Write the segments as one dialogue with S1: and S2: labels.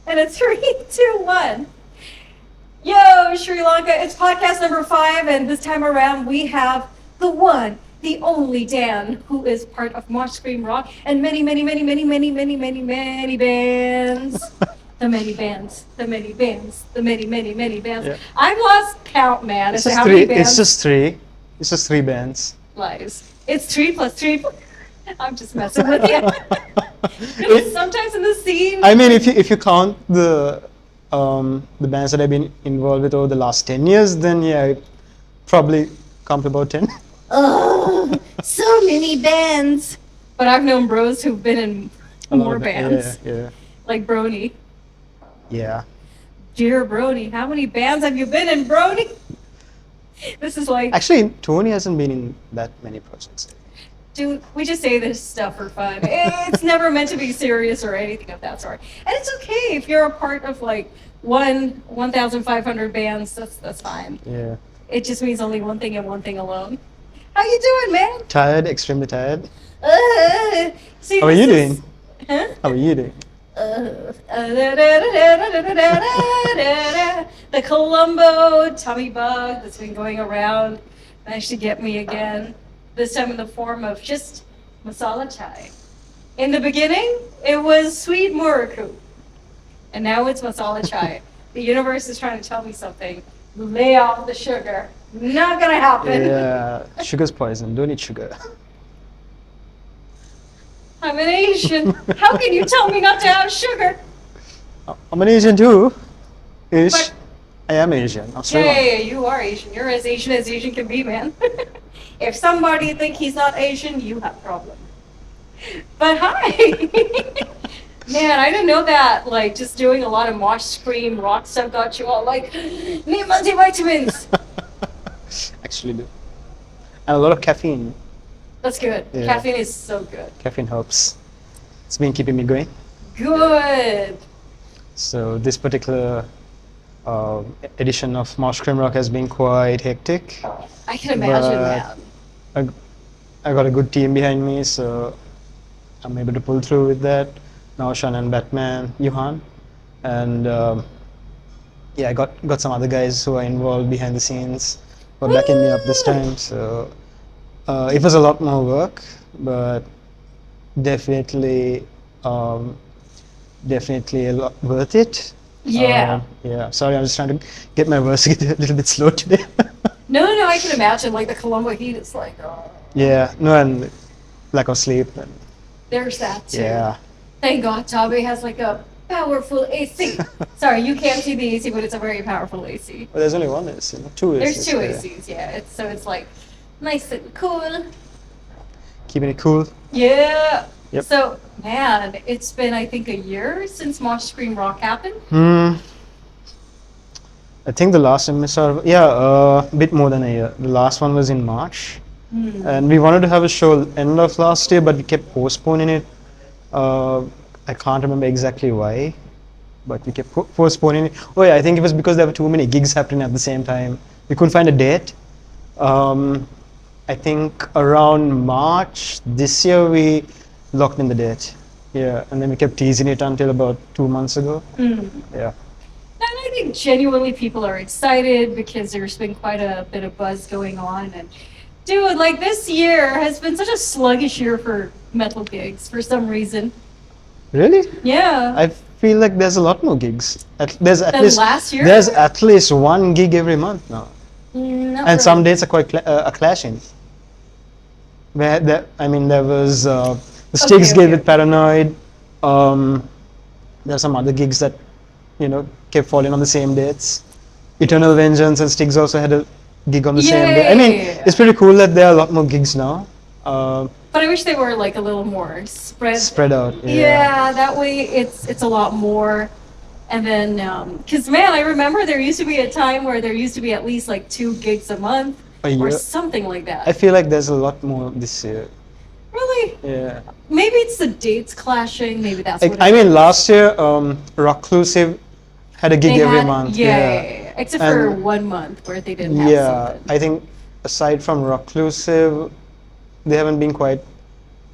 S1: And it's 3, 2, 1. Yo, Sri Lanka, it's podcast number 5, and this time around we have the one, the only Dan, who is part of Mosh Scream Rock and many bands. The many bands. Yeah. I've lost count, man.
S2: It's
S1: just
S2: how many bands? It's just three. It's just 3 bands.
S1: Lies. It's 3 plus 3. I'm just messing with you. Sometimes in the scene.
S2: I mean, if you count the bands that I've been involved with over the last 10 years, then yeah, it probably come to about 10.
S1: Oh, so many bands. But I've known bros who've been in more bands.
S2: Yeah.
S1: Like Brony.
S2: Yeah.
S1: Dear Brony, how many bands have you been in, Brony? This is like...
S2: Actually, Tony hasn't been in that many projects.
S1: Dude, we just say this stuff for fun. It's never meant to be serious or anything of that sort. And it's okay if you're a part of like 1,500 bands, that's fine.
S2: Yeah.
S1: It just means only one thing and one thing alone. How you doing, man?
S2: Tired, extremely tired.
S1: See,
S2: how are you doing?
S1: Huh?
S2: How are you doing?
S1: The Colombo tummy bug that's been going around managed to get me again. This time in the form of just masala chai. In the beginning, it was sweet muraku. And now it's masala chai. The universe is trying to tell me something. Lay off the sugar. Not gonna happen.
S2: Yeah, sugar's poison. Don't eat sugar.
S1: I'm an Asian. How can you tell me not to have sugar?
S2: I'm an Asian too. Ish. I am Asian.
S1: Yeah, you are Asian. You're as Asian can be, man. If somebody think he's not Asian, you have a problem. But hi! Man, I didn't know that, like, just doing a lot of Mosh Scream rock stuff got you all like, need multivitamins!
S2: Actually do. And a lot of caffeine.
S1: That's good. Yeah. Caffeine is so good.
S2: Caffeine helps. It's been keeping me going.
S1: Good!
S2: So this particular edition of Mosh Scream Rock has been quite hectic.
S1: I can imagine that.
S2: I got a good team behind me, so I'm able to pull through with that. Naushan and Batman, Johan, and yeah, I got some other guys who are involved behind the scenes who are backing me up this time. So it was a lot more work, but definitely a lot worth it.
S1: Yeah.
S2: Yeah. Sorry, I'm just trying to get my words a little bit slow today.
S1: No, I can imagine, like, the Colombo heat is like, oh.
S2: Yeah, no, and lack of sleep. And
S1: there's that too.
S2: Yeah.
S1: Thank God Tabe has like a powerful AC. Sorry, you can't see the AC, but it's a very powerful AC.
S2: Well, there's only one AC, two ACs.
S1: There's 2 ACs, yeah. It's like nice and cool.
S2: Keeping it cool.
S1: Yeah.
S2: Yep.
S1: So, man, it's been, I think, a year since Mosh Scream Rock happened.
S2: I think the last MSR, a bit more than a year. The last one was in March. And we wanted to have a show end of last year, but we kept postponing it. I can't remember exactly why, but we kept postponing it. Oh yeah, I think it was because there were too many gigs happening at the same time. We couldn't find a date. I think around March this year we locked in the date. Yeah, and then we kept teasing it until about 2 months ago. Yeah.
S1: And I think genuinely people are excited because there's been quite a bit of buzz going on. And dude, like, this year has been such a sluggish year for metal gigs for some reason.
S2: Really?
S1: Yeah.
S2: I feel like there's a lot more gigs. There's at least
S1: last year?
S2: There's at least 1 gig every month now.
S1: And
S2: really. Some dates are quite clashing. Where there was the Styx gig with Paranoid. There are some other gigs that kept falling on the same dates. Eternal Vengeance and Styx also had a gig on the same day. I mean, it's pretty cool that there are a lot more gigs now.
S1: But I wish they were like a little more spread
S2: out.
S1: Yeah, that way it's a lot more. And then, because man, I remember there used to be a time where there used to be at least like 2 gigs a month or something like that.
S2: I feel like there's a lot more this year.
S1: Really?
S2: Yeah.
S1: Maybe it's the dates clashing. Maybe that's what
S2: I mean, last year, Rocklusive had a gig every month.
S1: Yeah. Except for 1 month where they didn't have something.
S2: I think aside from Rocklusive, they haven't been quite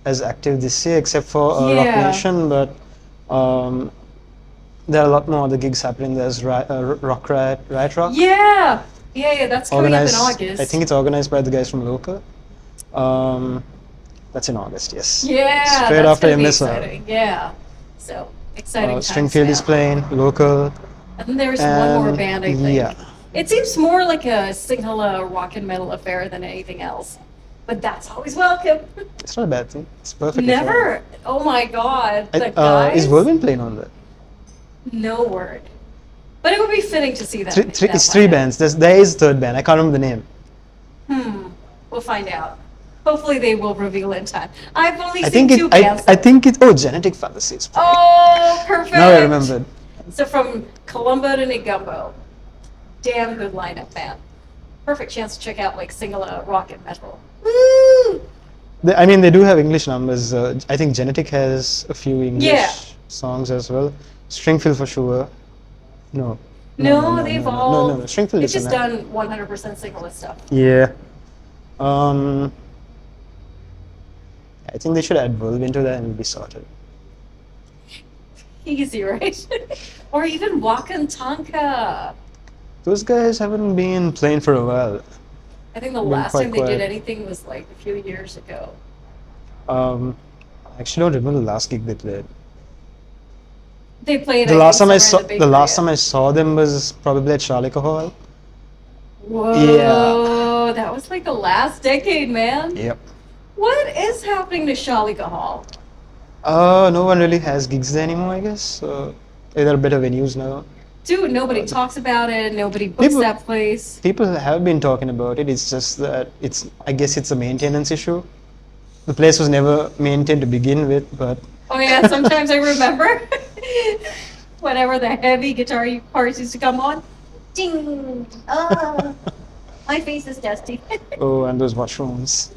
S2: as active this year, except for Rock Nation. But there are a lot more other gigs happening. There's Rock Riot Rock.
S1: Yeah, yeah, that's coming up in August.
S2: I think it's organized by the guys from Local. That's in August, yes.
S1: Yeah,
S2: straight
S1: that's
S2: after
S1: gonna be
S2: MSR.
S1: exciting. Yeah, so exciting times
S2: Stringfield is
S1: now.
S2: playing Local.
S1: And then there's one more
S2: and
S1: band, I think.
S2: yeah.
S1: It seems more like a Sinhala rock and metal affair than anything else. But that's always welcome.
S2: It's not a bad thing. It's perfectly
S1: Never. Oh my God. The
S2: fine.
S1: guys.
S2: Is Whirlwind playing on that?
S1: No word. But it would be fitting to see that.
S2: It's three bands. There is a third band. I can't remember the name.
S1: We'll find out. Hopefully they will reveal in time. I've only
S2: I
S1: seen
S2: think
S1: two bands.
S2: I think it's Genetic Fallacies.
S1: Oh, perfect.
S2: Now I remembered.
S1: So from Colombo to Negumbo. Damn good lineup, man. Perfect chance to check out like Sinhala rock and metal. Woo!
S2: I mean, they do have English numbers. I think Genetic has a few English songs as well. Stringfield for sure. No.
S1: No, they've all.
S2: No. Stringfield
S1: They've
S2: is
S1: just
S2: an-
S1: done 100% Sinhala stuff.
S2: Yeah. I think they should add Whirlwind to that and it'll be sorted.
S1: Easy, right? Or even Wakan Tonka.
S2: Those guys haven't been playing for a while.
S1: I think the
S2: Been
S1: last
S2: quite
S1: time they did
S2: quiet.
S1: anything was like a few years ago.
S2: I actually don't remember the last gig they played.
S1: They played.
S2: The
S1: I
S2: last
S1: think,
S2: time I
S1: somewhere
S2: saw
S1: in the Bay
S2: last
S1: Area.
S2: time I saw them was probably at Charlica Hall.
S1: Whoa, that was like the last decade, man.
S2: Yep.
S1: What is happening to Charlica Hall?
S2: No one really has gigs there anymore, I guess. So there are better venues now.
S1: Dude, nobody talks about it. Nobody books
S2: People-
S1: that place.
S2: People have been talking about it. It's just that I guess it's a maintenance issue. The place was never maintained to begin with, but
S1: Oh yeah, sometimes I remember whenever the heavy guitar parts used to come on. Ding! Ah, my face is dusty.
S2: oh, and those washrooms.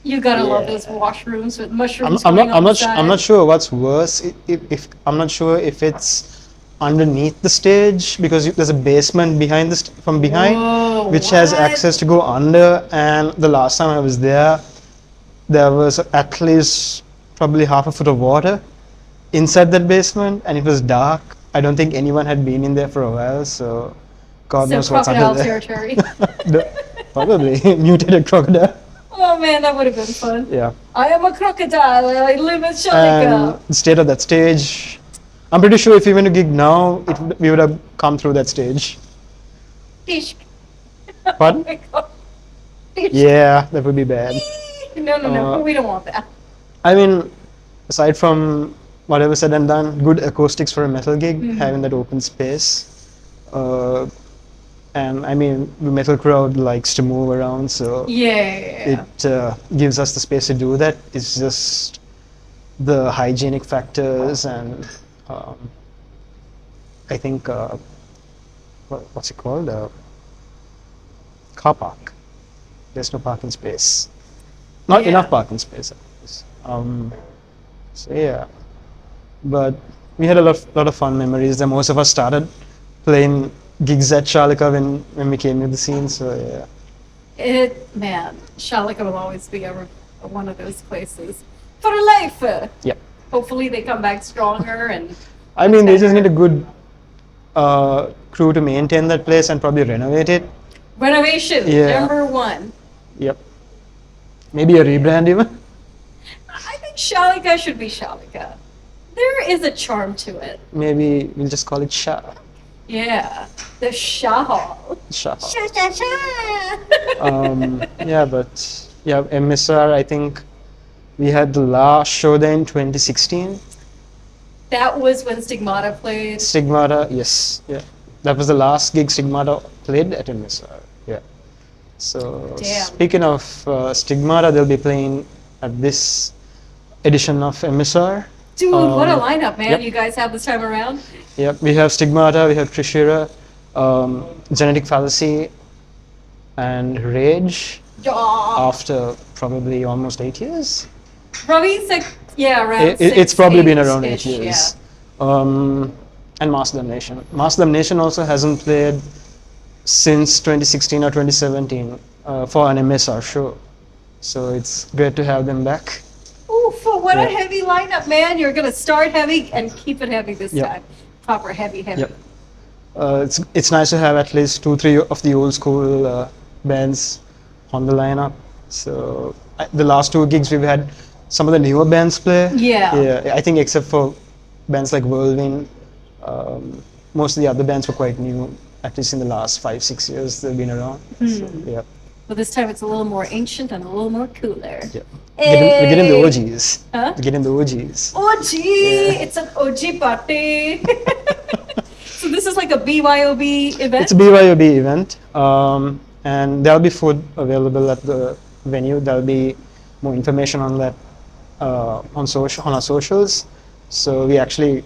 S1: You gotta love
S2: Yeah.
S1: those washrooms with mushrooms
S2: I'm
S1: going on the
S2: I'm not
S1: side.
S2: sure what's worse. If I'm not sure if it's underneath the stage because there's a basement behind from behind,
S1: Whoa,
S2: which has
S1: what?
S2: access to go under. And the last time I was there was at least probably half a foot of water inside that basement, and it was dark. I don't think anyone had been in there for a while, so God
S1: So
S2: knows what's under
S1: crocodile
S2: there.
S1: territory.
S2: Probably mutated crocodile.
S1: Oh man, that would have been fun.
S2: Yeah.
S1: I am a crocodile and I live in
S2: And
S1: Charlica.
S2: the state of that stage, I'm pretty sure if we went to gig now, we would have come through that stage.
S1: Fish.
S2: Pardon?
S1: Oh my God. Fish.
S2: Yeah, that would be bad.
S1: No, we don't want that.
S2: I mean, aside from whatever said and done, good acoustics for a metal gig, having that open space. And I mean, the metal crowd likes to move around, so
S1: Yeah.
S2: it gives us the space to do that. It's just the hygienic factors and I think what's it called? Car park. There's no parking space. Not
S1: Yeah.
S2: enough parking space. At least. So yeah, but we had a lot of fun memories. That most of us started playing gigs at Charlica when we came to the scene. So yeah.
S1: Man, Charlica will always be one of those places for life.
S2: Yep.
S1: Hopefully they come back stronger and
S2: I mean, they just need a good crew to maintain that place and probably renovate it.
S1: renovation,
S2: Yeah.
S1: number one.
S2: Yep. Maybe a rebrand even.
S1: I think Charlica should be Charlica. There is a charm to it.
S2: Maybe we'll just call it Shah.
S1: Yeah, the Shah Hall.
S2: Shah.
S1: Shah, shah, shah.
S2: Yeah, but yeah, MSR. I think we had the last show there in 2016.
S1: That was when Stigmata played.
S2: Stigmata, yes, yeah. That was the last gig Stigmata played at MSR. Yeah. So
S1: Damn.
S2: speaking of Stigmata, they'll be playing at this edition of MSR.
S1: Dude, what a
S2: Um,
S1: lineup, man,
S2: yep.
S1: you guys have this time around.
S2: Yep, we have Stigmata, we have Trishira, Genetic Fallacy, and Rage.
S1: Yeah.
S2: After probably almost 8 years.
S1: Probably like, yeah, around
S2: It's probably been around 8
S1: 8-ish,
S2: years. And Mass Damnation. Mass Damnation also hasn't played since 2016 or 2017 for an MSR show. So it's great to have them back.
S1: Ooh, for what got a
S2: Yeah.
S1: heavy lineup, man. You're gonna start heavy and keep it heavy this
S2: Yep.
S1: time. Proper heavy.
S2: Yep. It's nice to have at least 2-3 of the old school bands on the lineup. So the last 2 gigs we've had some of the newer bands play.
S1: Yeah.
S2: Yeah. I think except for bands like Whirlwind, most of the other bands were quite new. At least in the last 5-6 years they've been around. So, yeah.
S1: But this time it's a little more ancient and a little more cooler.
S2: Yeah. We're getting the
S1: Hey!
S2: OGs.
S1: Huh?
S2: We're getting the OGs.
S1: OG! It's an OG party. So this is like a BYOB event?
S2: It's a BYOB event, and there'll be food available at the venue. There'll be more information on that on our socials. So we actually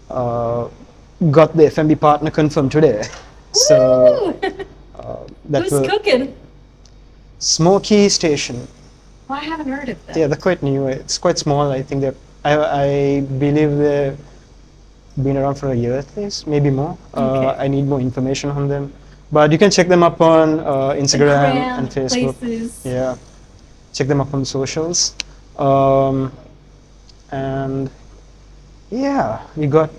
S2: got the FMB partner confirmed today. So that
S1: Who's
S2: will
S1: cooking?
S2: Smoky Station.
S1: Well, I haven't heard of that.
S2: Yeah, they're quite new. It's quite small. I think I believe they've been around for a year at least, maybe more.
S1: Okay.
S2: I need more information on them, but you can check them up on Instagram
S1: Instagram,
S2: and Facebook.
S1: places.
S2: Yeah, check them up on socials, and yeah, we got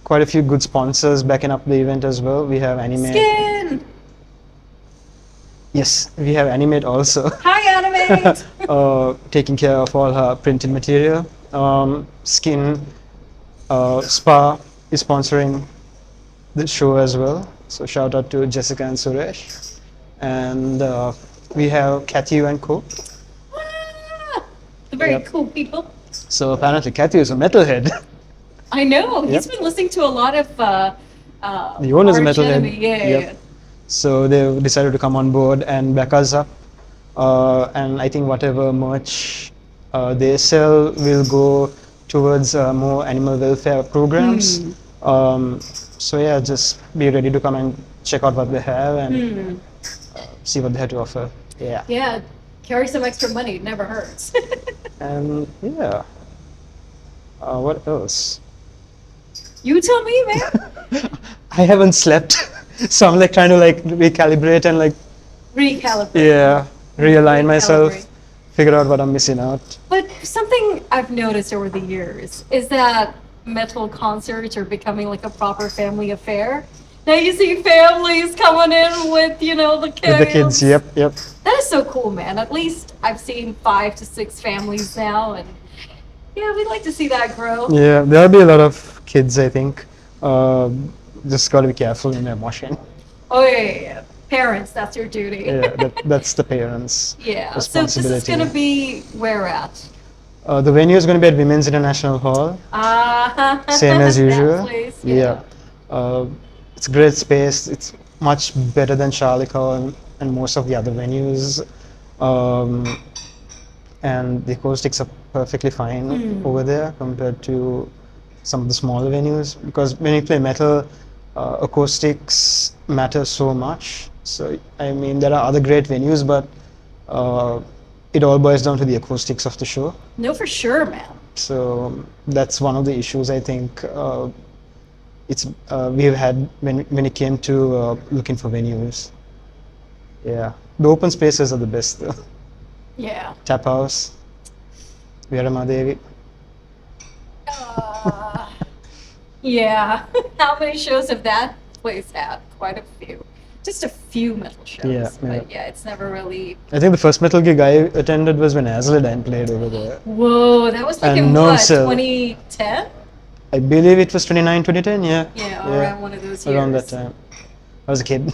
S2: quite a few good sponsors backing up the event as well. We have Animate.
S1: Skin!
S2: Yes, we have Animate also.
S1: Hi, Animate!
S2: Taking care of all her printed material. Skin Spa is sponsoring the show as well. So shout out to Jessica and Suresh. And we have Kathy and Co.
S1: Ah, the very
S2: Yep.
S1: cool people.
S2: So apparently Kathy is a metalhead.
S1: I know. He's
S2: Yep.
S1: been listening to a lot of
S2: The owner's a
S1: Arch
S2: metalhead.
S1: Enemy. Yeah,
S2: Yep.
S1: yeah.
S2: So they decided to come on board and back us up. And I think whatever merch they sell will go towards more animal welfare programs. So yeah, just be ready to come and check out what they have and see what they have to offer. Yeah.
S1: Yeah, carry some extra money. It never hurts.
S2: And yeah. What else?
S1: You tell me, man.
S2: I haven't slept, so I'm like trying to like recalibrate and like
S1: Recalibrate.
S2: realign myself,
S1: Recalibrate.
S2: figure out what I'm missing out.
S1: But something I've noticed over the years is that metal concerts are becoming like a proper family affair. Now you see families coming in with, the kids.
S2: With the kids, yep.
S1: That is so cool, man. At least I've seen 5 to 6 families now, and yeah, we'd like to see that grow.
S2: Yeah, there'll be a lot of kids, I think. Just gotta be careful in their moshing.
S1: Oh yeah. Parents, that's your duty.
S2: Yeah, that's the parents'
S1: Yeah. So this
S2: responsibility.
S1: is gonna be where at?
S2: The venue is going to be at Women's International Hall, same as
S1: that
S2: usual.
S1: place,
S2: Yeah. It's a great space. It's much better than Charlie Hall and most of the other venues. And the acoustics are perfectly fine over there compared to some of the smaller venues, because when you play metal, acoustics matter so much. So I mean, there are other great venues, but it all boils down to the acoustics of the show.
S1: No, for sure, man.
S2: So that's one of the issues I think we've had when it came to looking for venues. Yeah, the open spaces are the best though.
S1: Yeah.
S2: Tap House, Veeramadevi.
S1: Yeah. How many shows have that place had? Quite a few. Just a few metal shows.
S2: Yeah,
S1: But yeah, it's never really.
S2: I think the first metal gig I attended was when Azladine played over there.
S1: Whoa, that was like
S2: And
S1: in
S2: no
S1: what,
S2: sell.
S1: 2010?
S2: I believe it was 2009, yeah.
S1: Yeah, around one of those
S2: Around
S1: years.
S2: that time. I was a kid.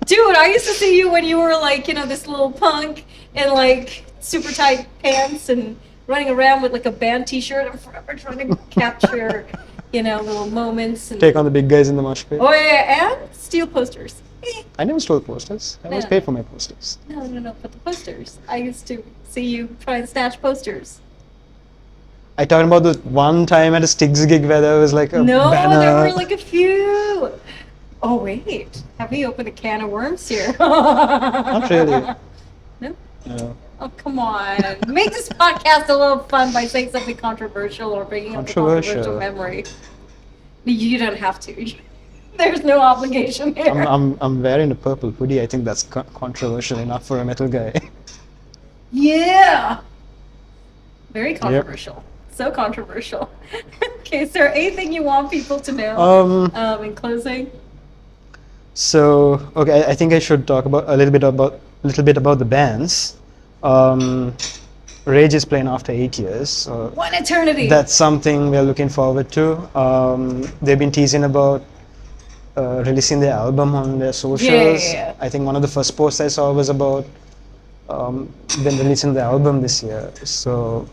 S1: Dude, I used to see you when you were like, this little punk in like super tight pants and running around with like a band t-shirt. I'm forever trying to capture, little moments. And...
S2: Take on the big guys in the mosh pit.
S1: Oh yeah, and steal posters.
S2: I never stole posters. I always
S1: No.
S2: paid for my posters.
S1: No, but the posters. I used to see you try and snatch posters.
S2: I talking about the one time at a Styx gig where there was like a
S1: No,
S2: banner.
S1: there were like a few. Oh wait, have we opened a can of worms here?
S2: Not really.
S1: No?
S2: No.
S1: Oh, come on. Make this podcast a little fun by saying something controversial or bringing up a controversial memory. You don't have to. There's no obligation here.
S2: I'm wearing a purple hoodie. I think that's controversial enough for a metal guy.
S1: Yeah. Very controversial. So controversial. Okay, is there anything you want people to know in closing?
S2: So okay, I think I should talk about a little bit about the bands. Rage is playing after 8 years. So
S1: One eternity.
S2: that's something we're looking forward to. They've been teasing about releasing their album on their socials.
S1: Yeah.
S2: I think one of the first posts I saw was about them releasing the album this year. So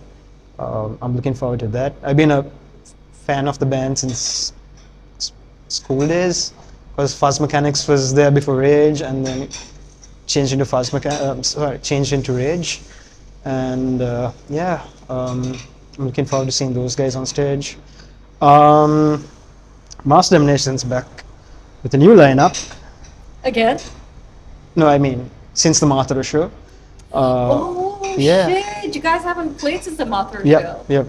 S2: I'm looking forward to that. I've been a fan of the band since school days, because Fuzz Mechanics was there before Rage, and then it changed into changed into Rage, and I'm looking forward to seeing those guys on stage. Mass Domination's back with a new lineup.
S1: Again?
S2: No, I mean since the Mathura show.
S1: Oh
S2: yeah.
S1: shit! You guys haven't played since the Mothra show.
S2: Yep.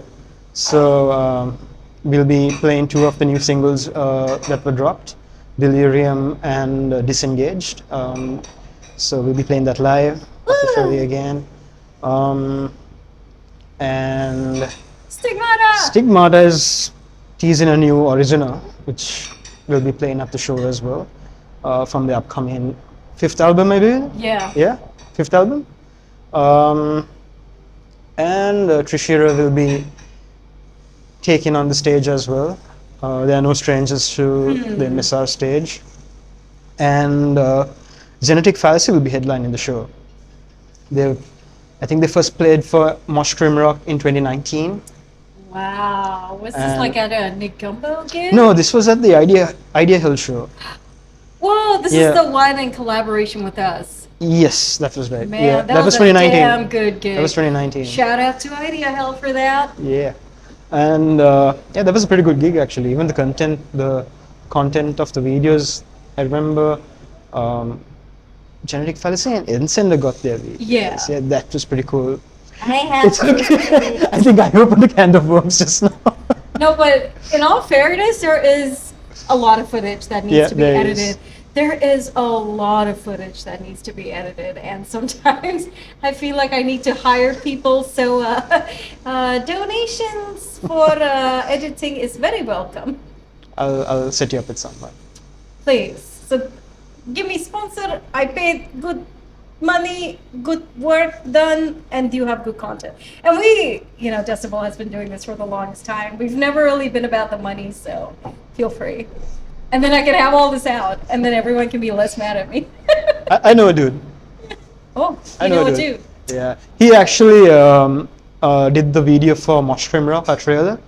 S2: So we'll be playing two of the new singles that were dropped, Delirium and Disengaged. So we'll be playing that live officially again. And Stigmata is teasing a new original, which we'll be playing at the show as well, from the upcoming 5th album, maybe? Yeah, 5th album. And Trishira will be taking on the stage as well. They are no strangers to the MSR stage. And Genetic Fallacy will be headlining the show. I think they first played for Mosh Rock in 2019.
S1: Wow, was this like at a Nick Gumbo gig?
S2: No, this was at the Idea Hill show.
S1: Whoa, this is the one in collaboration with us.
S2: Yes, that was right.
S1: Man,
S2: that was
S1: a
S2: 2019.
S1: damn good gig.
S2: That was 2019.
S1: Shout out to Idea Hell for that.
S2: Yeah, and that was a pretty good gig actually. Even the content of the videos, I remember Genetic Fallacy and Encender got their videos.
S1: Yeah,
S2: that was pretty cool.
S1: I have.
S2: It's okay. I think I opened a can of worms just now.
S1: No, but in all fairness, there is a lot of footage that needs to be edited. There is a lot of footage that needs to be edited, and sometimes I feel like I need to hire people. So donations for editing is very welcome.
S2: I'll set you up with someone.
S1: Please. So give me sponsor. I paid good money, good work done, and you have good content. And we, Decibel has been doing this for the longest time. We've never really been about the money, so feel free. And then I can have all this out, and then everyone can be less mad at me.
S2: I know a dude.
S1: Oh, you know a dude.
S2: Yeah, he actually did the video for Mosh Rock, our trailer.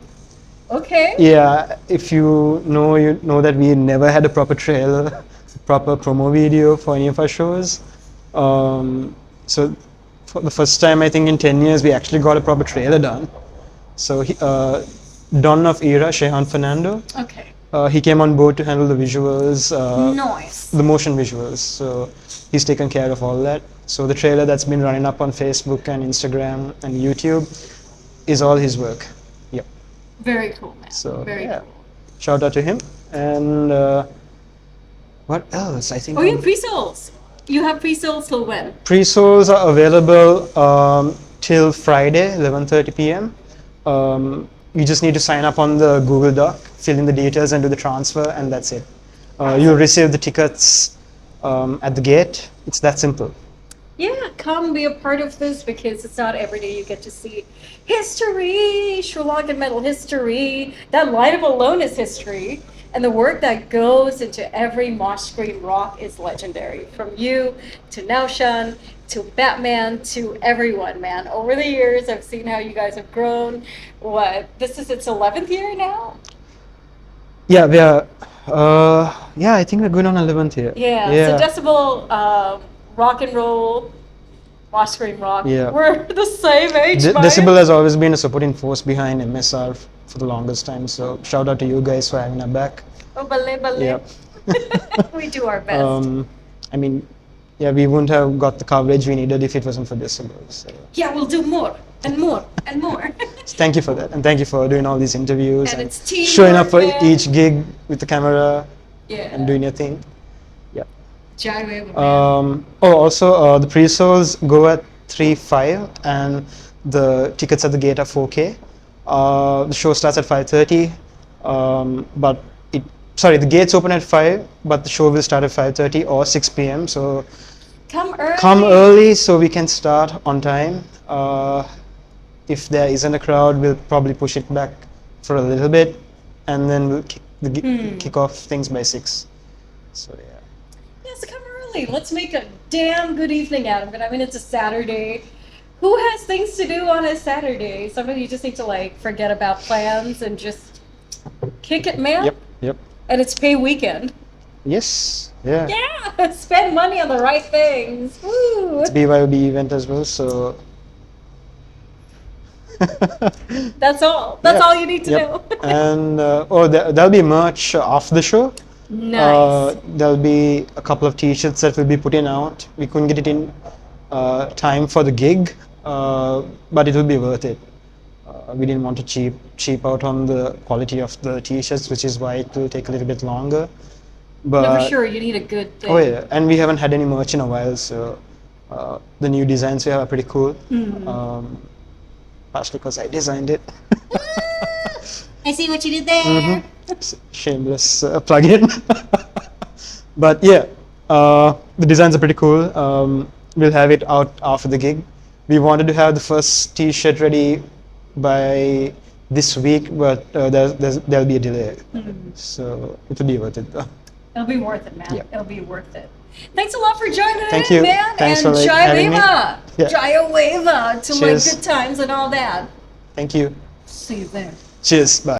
S1: Okay.
S2: Yeah, if you know that we never had a proper trailer, proper promo video for any of our shows. So for the first time, I think in 10 years, we actually got a proper trailer done. So Don of Era, Shehan Fernando.
S1: Okay.
S2: He came on board to handle the visuals,
S1: Nice.
S2: the motion visuals. So he's taken care of all that. So the trailer that's been running up on Facebook and Instagram and YouTube is all his work. Yep.
S1: Very cool, man.
S2: So
S1: Very cool.
S2: Shout out to him. And what else? I think.
S1: Oh, you have pre-sales. You have pre-sales till when?
S2: Pre-sales are available till Friday, 11:30 p.m. You just need to sign up on the Google Doc, fill in the details and do the transfer, and that's it. You'll receive the tickets at the gate. It's that simple.
S1: Yeah, come be a part of this, because it's not every day you get to see history, Sri Lankan metal history. That lineup alone is history. And the work that goes into every Mosh Scream Rock is legendary. From you to Naushan to Batman to everyone, man. Over the years, I've seen how you guys have grown. This is its 11th year now?
S2: Yeah, we are. I think we're going on 11th year.
S1: Yeah. So Decibel, rock and roll, Mosh Scream Rock.
S2: Yeah.
S1: We're the same age.
S2: Decibel has always been a supporting force behind MSR for the longest time. So shout out to you guys for having our back.
S1: Oh, bale.
S2: Yeah.
S1: We do our best.
S2: We wouldn't have got the coverage we needed if it wasn't for Decibel. So.
S1: Yeah, we'll do more and more and more.
S2: Thank you for that, and thank you for doing all these interviews
S1: and it's
S2: showing up for
S1: man.
S2: each gig with the camera and doing your thing. Yeah.
S1: Gyro,
S2: Also, the pre-sales go at 3-5, and the tickets at the gate are 4K. The show starts at 5:30, but the gates open at 5, but the show will start at 5:30 or 6 p.m. So come early so we can start on time. If there isn't a crowd, we'll probably push it back for a little bit, and then we'll kick off things by 6. So yeah.
S1: Yeah, so come early. Let's make a damn good evening out of it. I mean, it's a Saturday. Who has things to do on a Saturday? Somebody just need to like forget about plans and just kick it, man.
S2: Yep.
S1: And it's pay weekend.
S2: Yes. Yeah.
S1: Yeah, spend money on the right things. Woo.
S2: It's BYOB event as well, so.
S1: That's all. That's all you need to know.
S2: And there'll be merch after the show.
S1: Nice.
S2: There'll be a couple of t-shirts that will be put in out. We couldn't get it in time for the gig, but it will be worth it. We didn't want to cheap out on the quality of the t-shirts, which is why it will take a little bit longer. But
S1: no, for sure, you need a good thing.
S2: Oh yeah, and we haven't had any merch in a while, so the new designs we have are pretty cool. Partially because I designed it.
S1: I see what you did there.
S2: Shameless plug-in. But yeah, the designs are pretty cool. We'll have it out after the gig. We wanted to have the first t-shirt ready by this week, but there'll be a delay. So it'll be worth it though.
S1: It'll be worth it, man.
S2: Yeah.
S1: It'll be worth it. Thanks a lot for joining
S2: Thank
S1: in,
S2: you.
S1: man.
S2: Thanks
S1: and
S2: for
S1: Jai
S2: having me.
S1: Veva.
S2: Yeah.
S1: Jaya Weva to my
S2: Cheers.
S1: good times and all that.
S2: Thank you.
S1: See you there.
S2: Cheers. Bye.